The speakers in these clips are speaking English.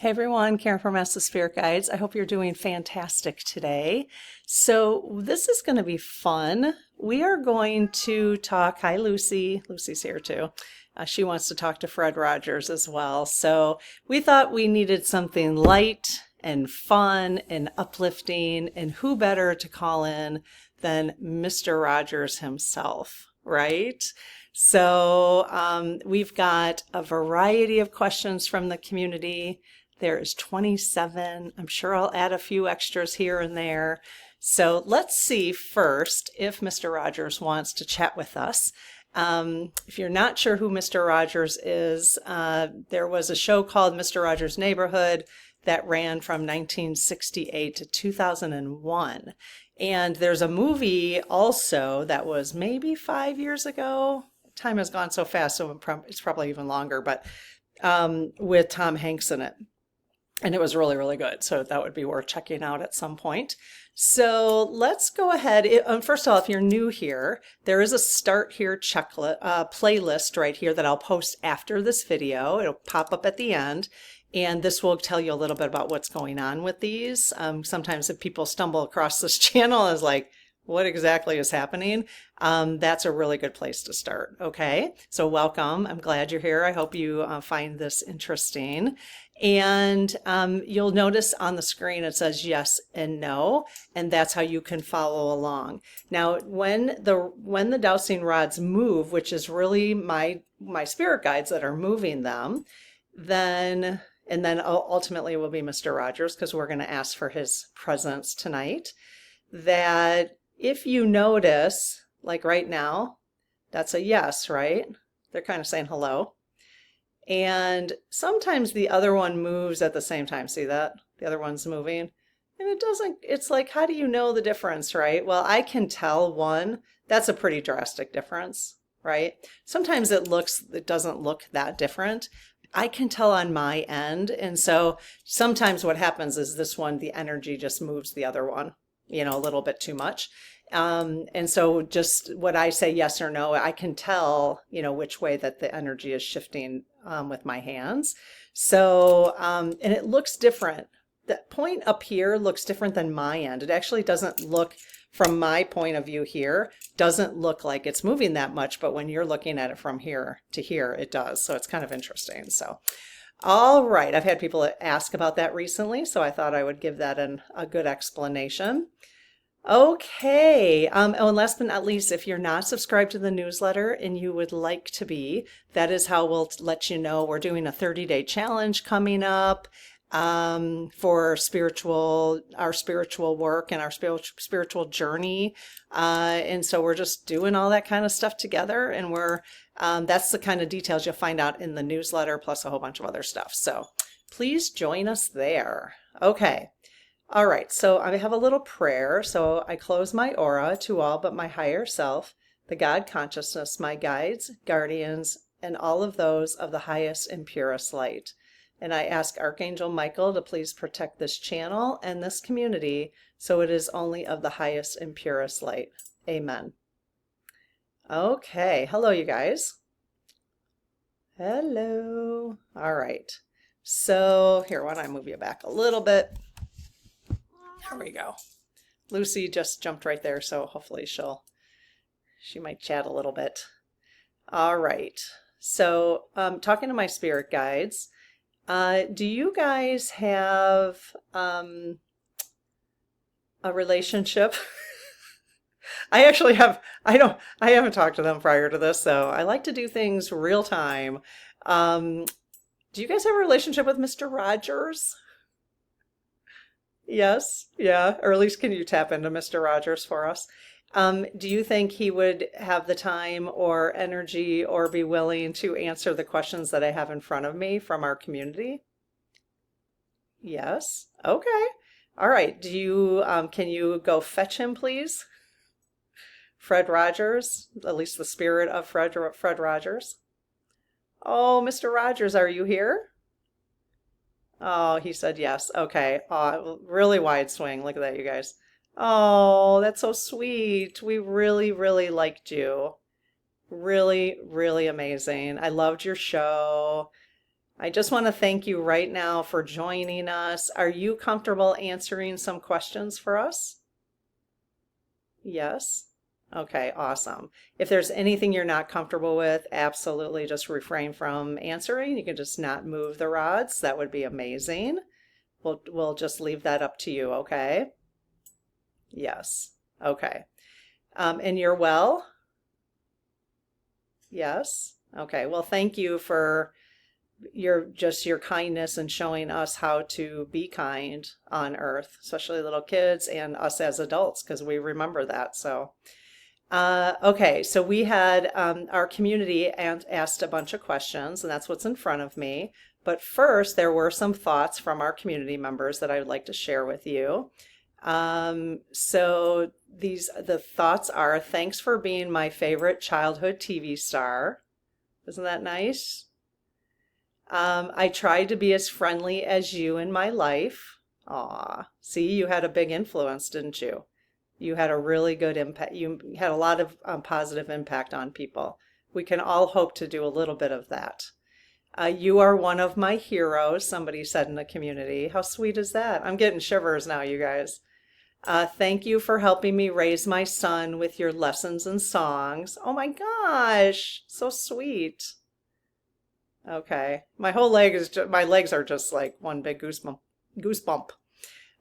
Hey everyone, Karen from Master Spirit Guides. I hope you're doing fantastic today. So this is going to be fun. We are going to talk. Hi Lucy. Lucy's here too. She wants to talk to Fred Rogers as well. So we thought we needed something light and fun and uplifting, and who better to call in than Mr. Rogers himself, right? So we've got a variety of questions from the community. There is 27. I'm sure I'll add a few extras here and there. So let's see first if Mr. Rogers wants to chat with us. If you're not sure who Mr. Rogers is, there was a show called Mr. Rogers' Neighborhood that ran from 1968 to 2001. And there's a movie also that was maybe 5 years ago. Time has gone so fast, so it's probably even longer, but with Tom Hanks in it. And it was really, really good. So that would be worth checking out at some point. So let's go ahead. First of all, if you're new here, there is a Start Here checklist, playlist right here that I'll post after this video. It'll pop up at the end. And this will tell you a little bit about what's going on with these. Sometimes if people stumble across this channel, it's like, what exactly is happening? That's a really good place to start. Okay, so welcome. I'm glad you're here. I hope you find this interesting. And you'll notice on the screen it says yes and no, and that's how you can follow along. Now, when the dowsing rods move, which is really my spirit guides that are moving them, then ultimately it will be Mr. Rogers, because we're going to ask for his presence tonight. That if you notice, like right now, that's a yes, right? They're kind of saying hello. And sometimes the other one moves at the same time. See that? The other one's moving. And it doesn't, it's like, how do you know the difference, right? Well, I can tell one, that's a pretty drastic difference, right? Sometimes it doesn't look that different. I can tell on my end. And so sometimes what happens is this one, the energy just moves the other one, a little bit too much. And so just what I say yes or no, I can tell, which way that the energy is shifting with my hands. So, and it looks different. That point up here looks different than my end. It actually doesn't look, from my point of view here, doesn't look like it's moving that much, but when you're looking at it from here to here, it does. So it's kind of interesting. So, all right, I've had people ask about that recently, so I thought I would give that a good explanation. Okay, and last but not least, if you're not subscribed to the newsletter and you would like to be, that is how we'll let you know we're doing a 30-day challenge coming up for our spiritual work and our spiritual journey. And so we're just doing all that kind of stuff together, and that's the kind of details you'll find out in the newsletter, plus a whole bunch of other stuff. So please join us there. Okay. All right, so I have a little prayer. So I close my aura to all but my higher self, the God consciousness, my guides, guardians, and all of those of the highest and purest light. And I ask Archangel Michael to please protect this channel and this community so it is only of the highest and purest light. Amen. Okay, hello you guys. Hello. All right, so here, why don't I move you back a little bit? There we go. Lucy just jumped right there, so hopefully she might chat a little bit. All right. So talking to my spirit guides, do you guys have a relationship? I haven't talked to them prior to this, so I like to do things real time. Do you guys have a relationship with Mr. Rogers? Yes, yeah, or at least can you tap into Mr. Rogers for us? Do you think he would have the time or energy or be willing to answer the questions that I have in front of me from our community? Yes. Okay. All right. Can you go fetch him, please? Fred Rogers, at least the spirit of Fred Rogers. Oh, Mr. Rogers, are you here? Oh, he said yes. Okay. Oh, really wide swing. Look at that, you guys. Oh, that's so sweet. We really, really liked you. Really, really amazing. I loved your show. I just want to thank you right now for joining us. Are you comfortable answering some questions for us? Yes. Okay, awesome. If there's anything you're not comfortable with, absolutely just refrain from answering. You can just not move the rods. That would be amazing. We'll just leave that up to you, okay? Yes. Okay. And you're well? Yes. Okay. Well, thank you for your kindness and showing us how to be kind on earth, especially little kids and us as adults, because we remember that. So, okay. So we had our community and asked a bunch of questions, and that's what's in front of me. But first, there were some thoughts from our community members that I would like to share with you. So the thoughts are, thanks for being my favorite childhood TV star. Isn't that nice? I tried to be as friendly as you in my life. Aw, see, you had a big influence, didn't you? You had a really good impact. You had a lot of positive impact on people. We can all hope to do a little bit of that. You are one of my heroes, somebody said in the community. How sweet is that? I'm getting shivers now, you guys. Thank you for helping me raise my son with your lessons and songs. Oh my gosh, so sweet. Okay, my legs are just like one big goosebump. Goosebump.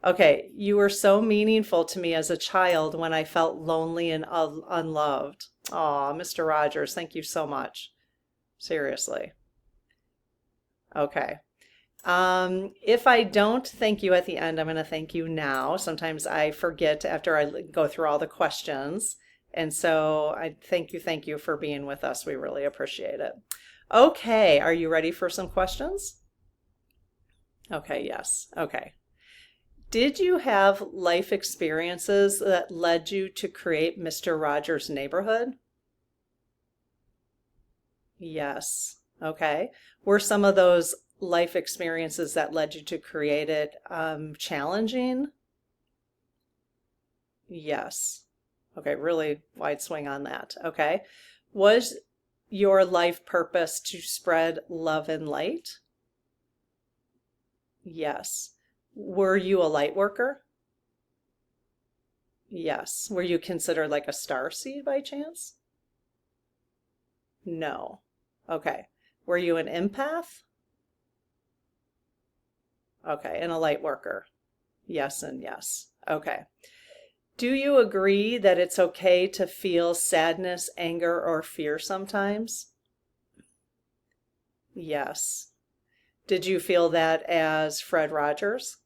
Okay, you were so meaningful to me as a child when I felt lonely and unloved. Aw, Mr. Rogers, thank you so much. Seriously. Okay. If I don't thank you at the end, I'm going to thank you now. Sometimes I forget after I go through all the questions. And so I thank you for being with us. We really appreciate it. Okay, are you ready for some questions? Okay, yes. Okay. Did you have life experiences that led you to create Mr. Rogers' Neighborhood? Yes. Okay. Were some of those life experiences that led you to create it challenging? Yes. Okay, really wide swing on that. Okay. Was your life purpose to spread love and light? Yes. Were you a light worker? Yes. Were you considered like a star seed by chance? No. Okay. Were you an empath? Okay, and a light worker. Yes and yes. Okay. Do you agree that it's okay to feel sadness, anger, or fear sometimes? Yes. Did you feel that as Fred Rogers?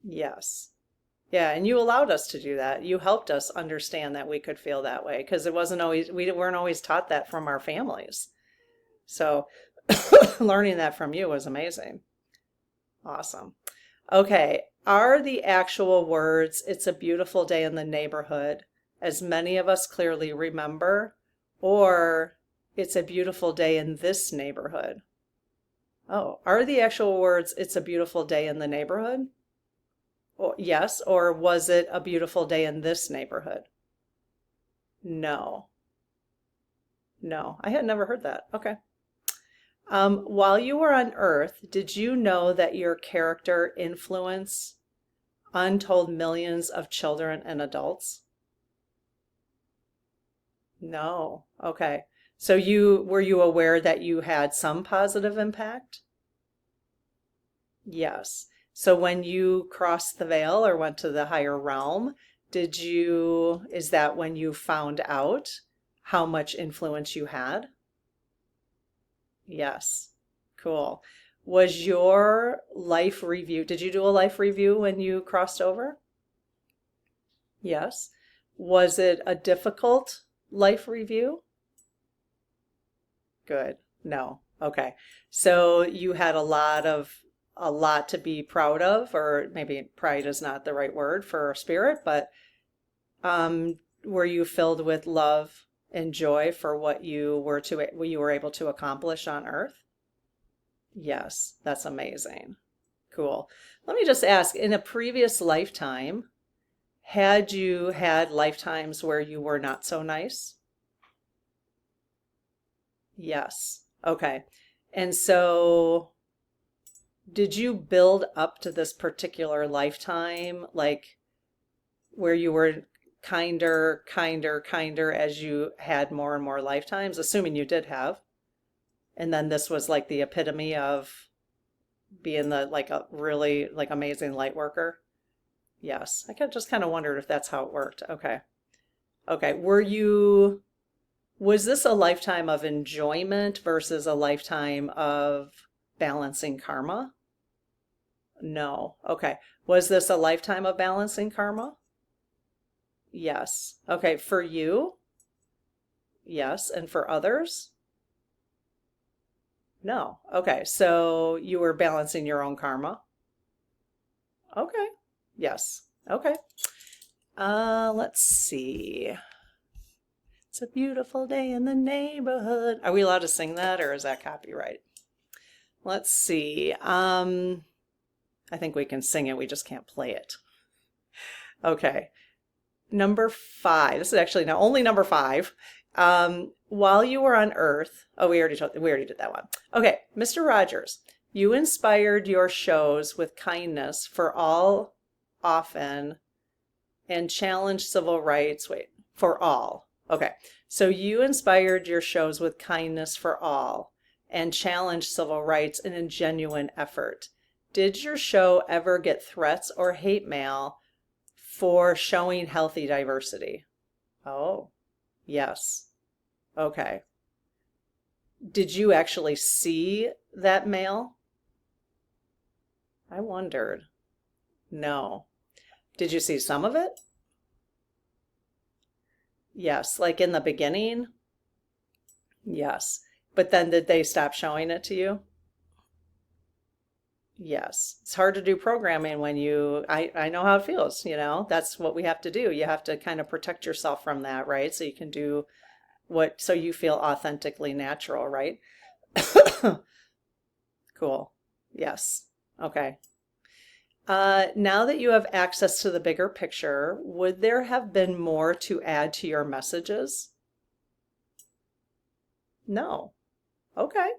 Yes. Yeah, and you allowed us to do that. You helped us understand that we could feel that way because we weren't always taught that from our families. So learning that from you was amazing. Awesome. Okay, are the actual words, "It's a beautiful day in the neighborhood," as many of us clearly remember, or "It's a beautiful day in this neighborhood"? Oh, are the actual words, "It's a beautiful day in the neighborhood"? Or, yes, or was it "a beautiful day in this neighborhood"? No, no, I had never heard that. Okay. While you were on Earth, did you know that your character influenced untold millions of children and adults? No. Okay. So were you aware that you had some positive impact? Yes. So when you crossed the veil or went to the higher realm, is that when you found out how much influence you had? Yes. Cool. Was your life review, did you do a life review when you crossed over? Yes. Was it a difficult life review? Good. No. Okay. So you had a lot to be proud of, or maybe pride is not the right word for spirit, but were you filled with love and joy for what you were able to accomplish on Earth? Yes, that's amazing. Cool. Let me just ask, in a previous lifetime, had you had lifetimes where you were not so nice? Yes. Okay. And so did you build up to this particular lifetime, like where you were kinder as you had more and more lifetimes, assuming you did have, and then this was like the epitome of being the like a really like amazing light worker? Yes. Just kind of wondered if that's how it worked. Okay. Okay. Was this a lifetime of enjoyment versus a lifetime of balancing karma? No. Okay. Was this a lifetime of balancing karma? Yes. Okay. For you? Yes. And for others? No. Okay. So you were balancing your own karma? Okay. Yes. Okay. Let's see. It's a beautiful day in the neighborhood. Are we allowed to sing that, or is that copyright? Let's see. I think we can sing it. We just can't play it. Okay. Number 5. This is actually now only number 5. While you were on Earth, oh, we already did that one. Okay, Mr. Rogers, you inspired your shows with kindness for all often and challenged civil rights. Wait, for all. Okay, so you inspired your shows with kindness for all and challenged civil rights in a genuine effort. Did your show ever get threats or hate mail for showing healthy diversity? Oh, yes. Okay. Did you actually see that mail? I wondered. No. Did you see some of it? Yes, like in the beginning? Yes. But then did they stop showing it to you? Yes. It's hard to do programming when I know how it feels, That's what we have to do. You have to kind of protect yourself from that, right? So you can do so you feel authentically natural, right? Cool. Yes. Okay. Now that you have access to the bigger picture, would there have been more to add to your messages? No. Okay.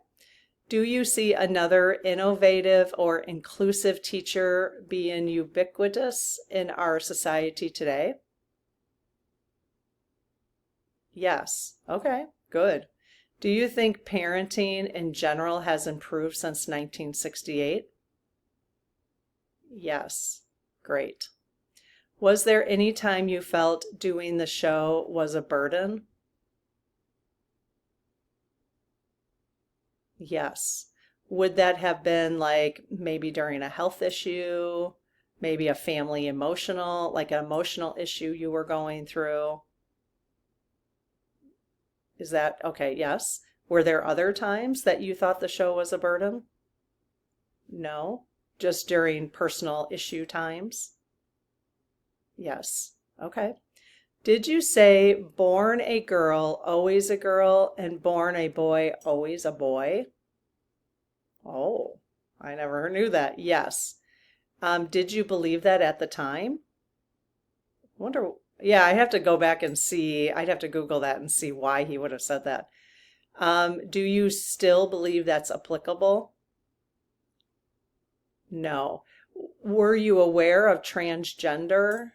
Do you see another innovative or inclusive teacher being ubiquitous in our society today? Yes. Okay, good. Do you think parenting in general has improved since 1968? Yes. Great. Was there any time you felt doing the show was a burden? Yes. Would that have been like maybe during a health issue, maybe a family emotional, like an emotional issue you were going through? Is that okay? Yes. Were there other times that you thought the show was a burden? No. Just during personal issue times? Yes. Okay. Did you say born a girl, always a girl, and born a boy, always a boy? Oh, I never knew that. Yes. Did you believe that at the time? Wonder, yeah, I have to go back and see. I'd have to Google that and see why he would have said that. Do you still believe that's applicable? No. Were you aware of transgender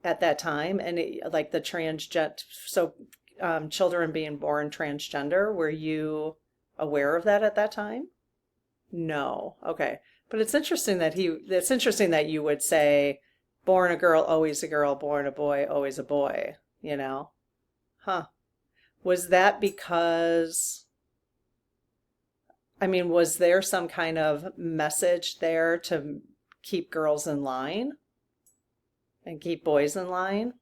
at that time? And like the children being born transgender, were you aware of that at that time? No. Okay. But it's interesting that you would say born a girl, always a girl, born a boy, always a boy, you know? Huh. Was that because, was there some kind of message there to keep girls in line and keep boys in line?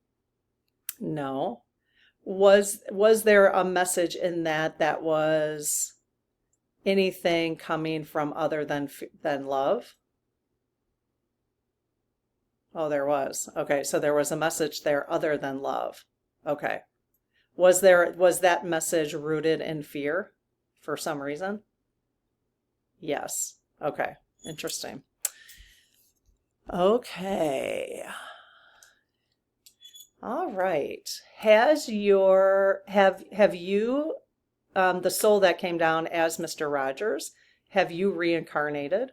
No. Was there a message in that was anything coming from other than love? Oh, there was. Okay, so there was a message there other than love. Okay. Was that message rooted in fear for some reason? Yes. Okay. Interesting. Okay. All right. Have you the soul that came down as Mr. Rogers, have you reincarnated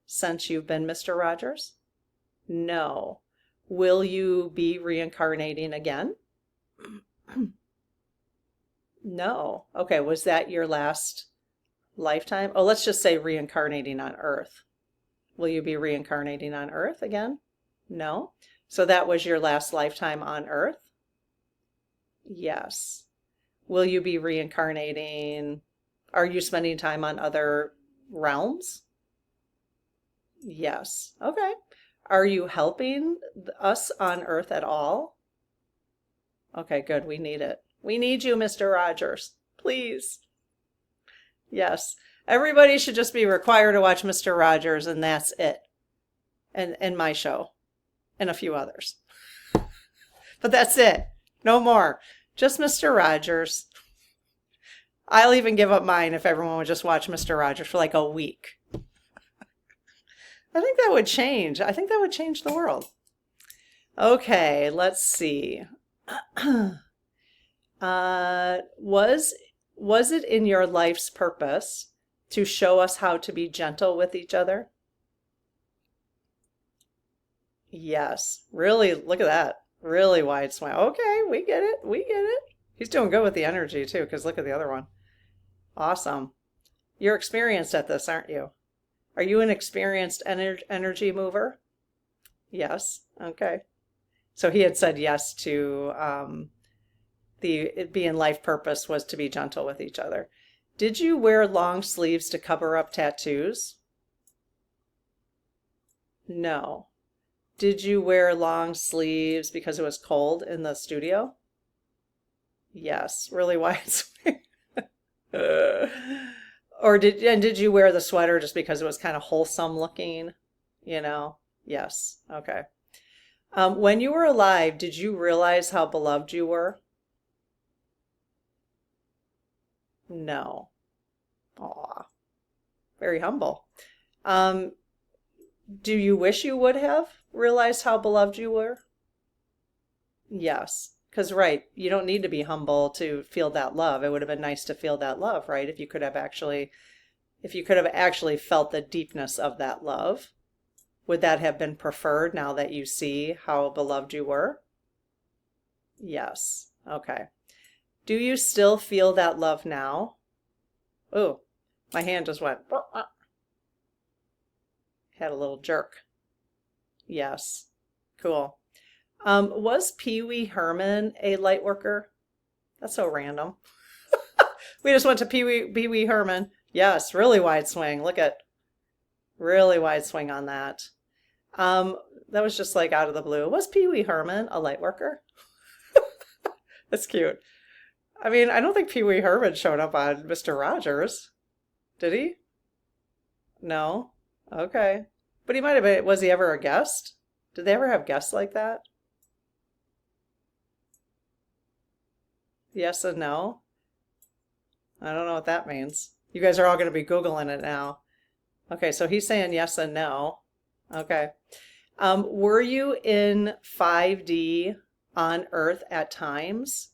since you've been Mr. Rogers? No. Will you be reincarnating again? No. Okay, was that your last lifetime? Oh, let's just say reincarnating on Earth. Will you be reincarnating on Earth again? No. So that was your last lifetime on Earth? Yes. Will you be reincarnating? Are you spending time on other realms? Yes. Okay. Are you helping us on Earth at all? Okay, good. We need it. We need you, Mr. Rogers. Please. Yes. Everybody should just be required to watch Mr. Rogers, and that's it. And my show. And a few others. But that's it. No more. Just Mr. Rogers. I'll even give up mine if everyone would just watch Mr. Rogers for like a week. I think that would change. I think that would change the world. Okay, let's see. Was it in your life's purpose to show us how to be gentle with each other? Yes. Really, look at that. Really wide swing. Okay, we get it. We get it. He's doing good with the energy too, because look at the other one. Awesome. You're experienced at this, aren't you? Are you an experienced energy mover? Yes. Okay. So he had said yes to it being life purpose was to be gentle with each other. Did you wear long sleeves to cover up tattoos? No. Did you wear long sleeves because it was cold in the studio? Yes. Really wide swing. Or did you wear the sweater just because it was kind of wholesome looking? You know? Yes. Okay. When you were alive, did you realize how beloved you were? No. Aw. Very humble. Do you wish you would have realized how beloved you were? Yes. Because, right, you don't need to be humble to feel that love. It would have been nice to feel that love, right? If you could have actually felt the deepness of that love, would that have been preferred now that you see how beloved you were? Yes. Okay. Do you still feel that love now? Oh, my hand just went. Had a little jerk. Yes. Cool. Was Pee Wee Herman a light worker? That's so random. We just went to Pee Wee Herman. Yes, really wide swing. Look at really wide swing on that. That was just like out of the blue. Was Pee Wee Herman a light worker? That's cute. I mean, I don't think Pee Wee Herman showed up on Mr. Rogers. Did he? No? Okay. But he might have been. Was he ever a guest? Did they ever have guests like that? Yes and no? I don't know what that means. You guys are all going to be Googling it now. Okay, so he's saying yes and no. Okay. Were you in 5D on Earth at times?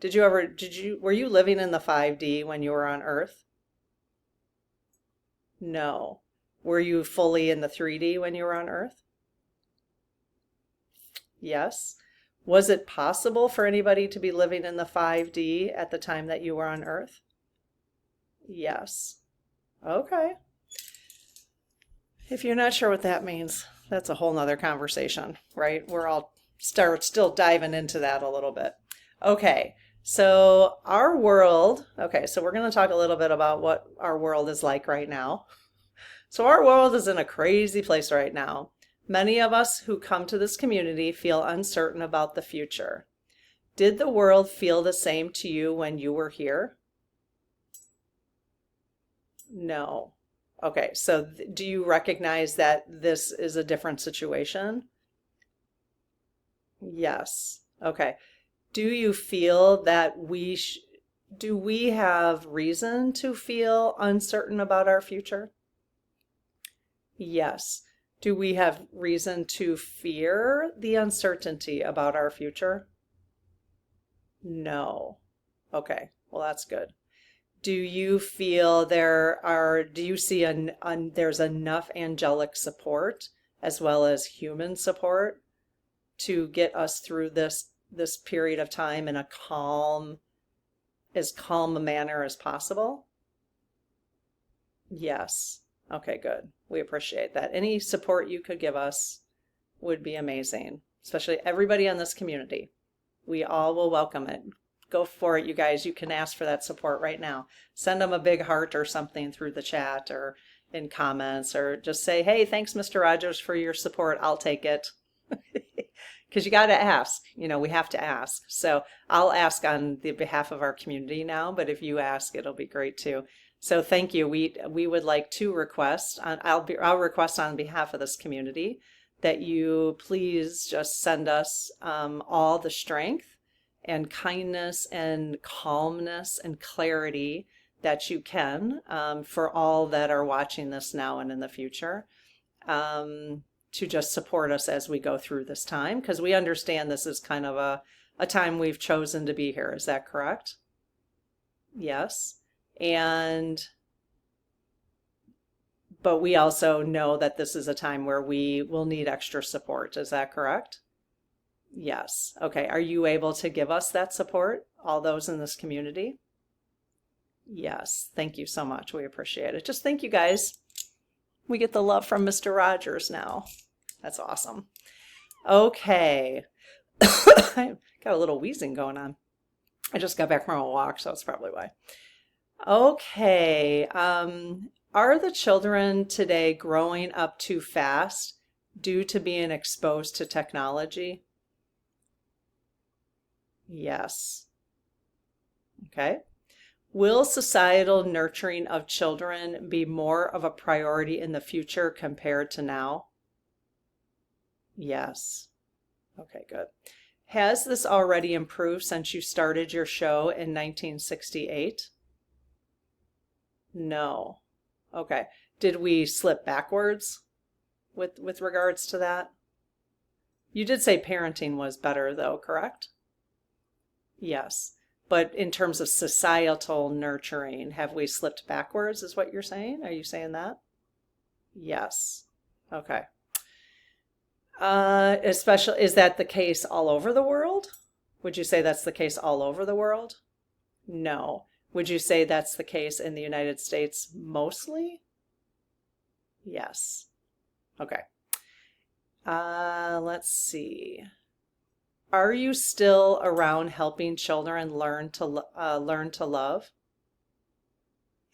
Were you living in the 5D when you were on Earth? No. Were you fully in the 3D when you were on Earth? Yes. Was it possible for anybody to be living in the 5D at the time that you were on Earth? Yes. Okay. If you're not sure what that means, that's a whole nother conversation, right? We're all still diving into that a little bit. Okay. So our world, so we're going to talk a little bit about what our world is like right now. So our world is in a crazy place right now. Many of us who come to this community feel uncertain about the future. Did the world feel the same to you when you were here? No. Okay, so do you recognize that this is a different situation? Yes. Okay. Do you feel that do we have reason to feel uncertain about our future? Yes. Do we have reason to fear the uncertainty about our future? No. Okay, well, that's good. Do you feel do you see there's enough angelic support as well as human support to get us through this period of time in as calm a manner as possible? Yes. Okay, good. We appreciate that. Any support you could give us would be amazing, especially everybody in this community. We all will welcome it. Go for it, you guys. You can ask for that support right now. Send them a big heart or something through the chat or in comments, or just say, hey, thanks, Mr. Rogers, for your support. I'll take it. Because you got to ask. We have to ask. So I'll ask on the behalf of our community now, but if you ask, it'll be great too. So thank you. We would like to request, I'll request on behalf of this community that you please just send us all the strength and kindness and calmness and clarity that you can for all that are watching this now and in the future, to just support us as we go through this time, because we understand this is kind of a time we've chosen to be here. Is that correct? Yes. But we also know that this is a time where we will need extra support. Is that correct? Yes. Okay. Are you able to give us that support, all those in this community? Yes. Thank you so much. We appreciate it. Just thank you guys. We get the love from Mr. Rogers now. That's awesome. Okay. I got a little wheezing going on. I just got back from a walk, so that's probably why. Okay. Are the children today growing up too fast due to being exposed to technology? Yes. Okay. Will societal nurturing of children be more of a priority in the future compared to now? Yes. Okay, good. Has this already improved since you started your show in 1968? No. Okay. Did we slip backwards with regards to that? You did say parenting was better though, correct? Yes. But in terms of societal nurturing, have we slipped backwards, is what you're saying? Are you saying that? Yes. Okay. Especially, is that the case all over the world? Would you say that's the case all over the world? No. Would you say that's the case in the United States mostly? Yes. Okay. Let's see. Are you still around helping children learn to love?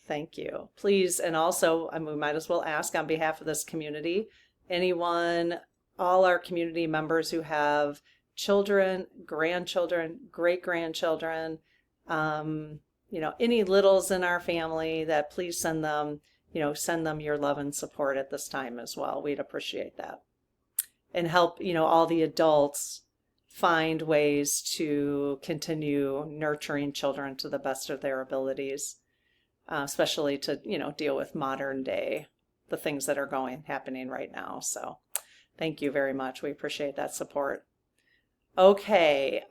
Thank you. Please, and also, we might as well ask on behalf of this community, anyone, all our community members who have children, grandchildren, great-grandchildren, any littles in our family, that please send them your love and support at this time as well. We'd appreciate that. And help, all the adults find ways to continue nurturing children to the best of their abilities, especially to, deal with modern day, the things that are happening right now. So thank you very much. We appreciate that support. Okay.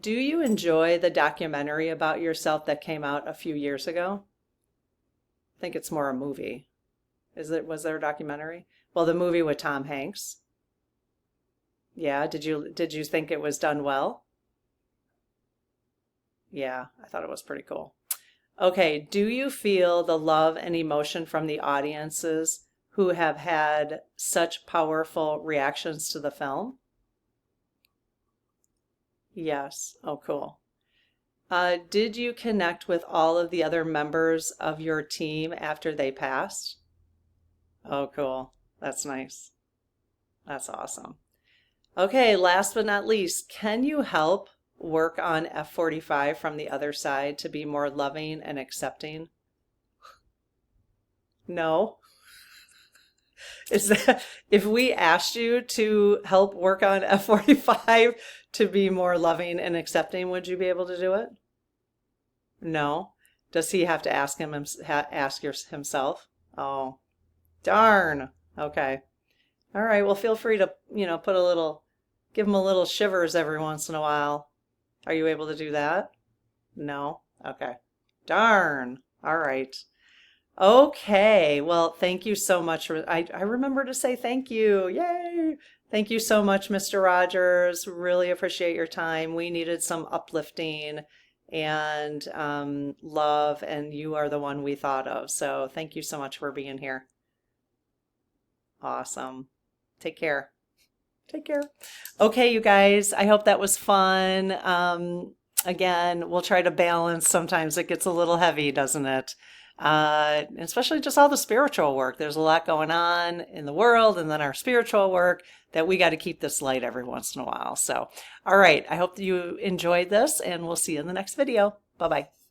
Do you enjoy the documentary about yourself that came out a few years ago? I think it's more a movie. Was there a documentary? Well, the movie with Tom Hanks. Yeah, did you think it was done well? Yeah, I thought it was pretty cool. Okay, do you feel the love and emotion from the audiences who have had such powerful reactions to the film? Yes. Oh, cool. Did you connect with all of the other members of your team after they passed? Oh, cool. That's nice. That's awesome. Okay, last but not least, can you help work on F45 from the other side to be more loving and accepting? No. Is that if we asked you to help work on F45 to be more loving and accepting, would you be able to do it? No. Does he have to ask himself? Oh, darn. Okay. All right. Well, feel free to, give him a little shivers every once in a while. Are you able to do that? No? Okay. Darn. All right. Okay. Well, thank you so much. I remember to say thank you. Yay. Thank you so much, Mr. Rogers. Really appreciate your time. We needed some uplifting and love, and you are the one we thought of. So thank you so much for being here. Awesome. Take care. Take care. Okay, you guys, I hope that was fun. Again, we'll try to balance. Sometimes it gets a little heavy, doesn't it? Especially just all the spiritual work. There's a lot going on in the world, and then our spiritual work that we got to keep this light every once in a while. So, all right, I hope that you enjoyed this, and we'll see you in the next video. Bye-bye.